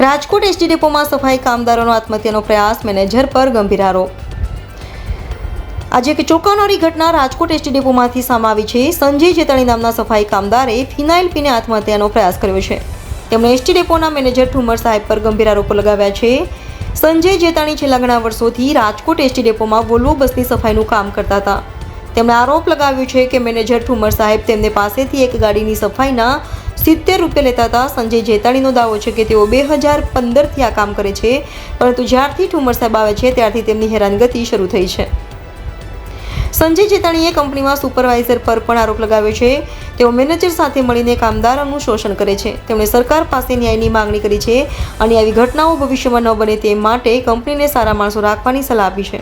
Rajkot ST ડેપોમાં સફાઈ કામદારોનો આત્મહત્યાનો પ્રયાસ, manager પર ગંભીર આરોપ। આજે એક ચોંકાવનારી ઘટના રાજકોટ એસટી ડેપોમાંથી સામે આવી છે। સંજય જેતાણી નામના સફાઈ કામદારે ફિનાઇલ પીને આત્મહત્યાનો પ્રયાસ કર્યો છે। તેમણે એસટી ડેપોના મેનેજર ઠુમર સાહેબ પર ગંભીર આરોપો લગાવ્યા છે। સંજય જેતાણી છેલ્લા ઘણા વર્ષોથી રાજકોટ એસટી ડેપોમાં વોલ્વો બસની સફાઈનું કામ કરતા હતા। તેમણે આરોપ લગાવ્યો છે કે મેનેજર ઠુમર સાહેબ તેમને પાસેથી એક ગાડીની સફાઈના 70 રૂપિયા લેતા હતા। સંજય જેતાણીનો દાવો છે કે તેઓ 2015થી આ કામ કરે છે, પરંતુ જ્યારથી ઠુમર સાહેબ આવે છે ત્યારથી તેમની હેરાનગતિ શરૂ થઈ છે। સંજય જેતાણીએ કંપનીમાં સુપરવાઇઝર પર પણ આરોપ લગાવ્યો છે। તેઓ મેનેજર સાથે મળીને કામદારોનું શોષણ કરે છે। તેમણે સરકાર પાસે ન્યાયની માંગણી કરી છે અને આવી ઘટનાઓ ભવિષ્યમાં ન બને તે માટે કંપનીને સારા માણસો રાખવાની સલાહ આપી છે।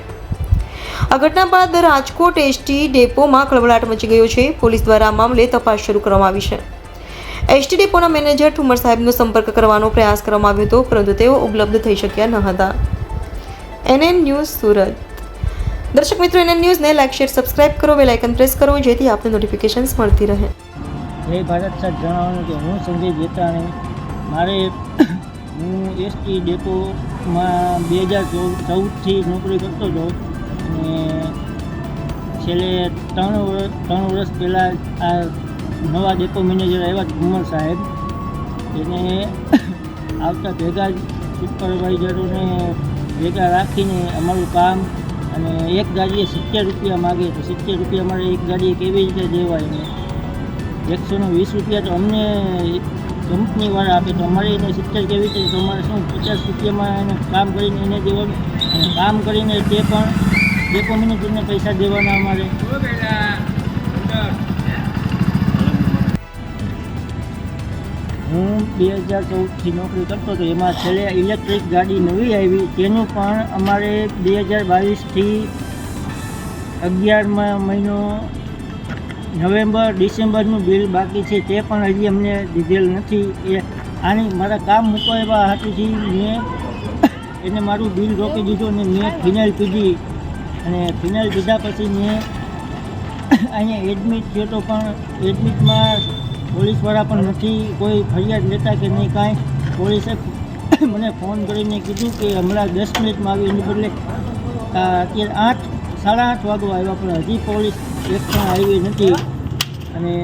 આ ઘટના બાદ રાજકોટ એસટી ડેપોમાં ખળભળાટ મચી ગયો છે। પોલીસ દ્વારા આ મામલે તપાસ શરૂ કરવામાં આવી છે। એસટી ડેપોના મેનેજર ઠુમર સાહેબનો સંપર્ક કરવાનો પ્રયાસ કરવામાં આવ્યો હતો, પરંતુ તેઓ ઉપલબ્ધ થઈ શક્યા ન હતા। NN news Surat. દર્શક મિત્રો, NN ન્યૂઝને લાઈક, શેર, સબસ્ક્રાઇબ કરો, બેલ આઇકન પ્રેસ કરો, જેથી આપને નોટિફિકેશન્સ મળતી રહે। જય ભારત સાહેબ, જણાવવાનું કે હું સંજય જેતાણી, હું એસટી ડેપોમાં 2014થી નોકરી કરતો હતો અને છેલ્લે 3 વર્ષ પહેલાં આ નવા ડેપો મેનેજર આવ્યા ઠુમર સાહેબ, એને આવતા ભેગા જ સુપરવાઇઝરોને ભેગા રાખીને અમારું કામ, અને એક ગાડીએ 70 રૂપિયા માગે તો 70 રૂપિયા અમારે એક ગાડીએ કેવી રીતે દેવાય ને 120 રૂપિયા તો અમને કંપનીવાળા આપે તો અમારે એને 70 કેવી રીતે, તો અમારે શું 50 રૂપિયામાં એને કામ કરીને એને દેવાનું, અને કામ કરીને તે પણ ડેપો મેનેજરને પૈસા દેવાના અમારે। હું 2014થી નોકરી કરતો હતો, એમાં છેલ્લે ઇલેક્ટ્રિક ગાડી નવી આવી તેનું પણ અમારે 2022થી 11મા મહિનો ડિસેમ્બરનું બિલ બાકી છે, તે પણ હજી અમને દીધેલ નથી। એ આની મારા કામ મૂકવા હાથુથી મેં એને મારું બિલ રોકી દીધું અને મેં ફિનાઇલ પીધી, અને ફિનાઇલ પીધા પછી મેં અહીંયા એડમિટ થયો તો પણ એડમિટમાં પોલીસવાળા પણ નથી કોઈ ફરિયાદ લેતા કે નહીં કાંઈ। પોલીસે મને ફોન કરીને કીધું કે હમણાં 10 મિનિટમાં આવી, એની બદલે અત્યારે 8, 8:30 વાગવા આવ્યા, પણ હજી પોલીસ એક પણ આવી નથી। અને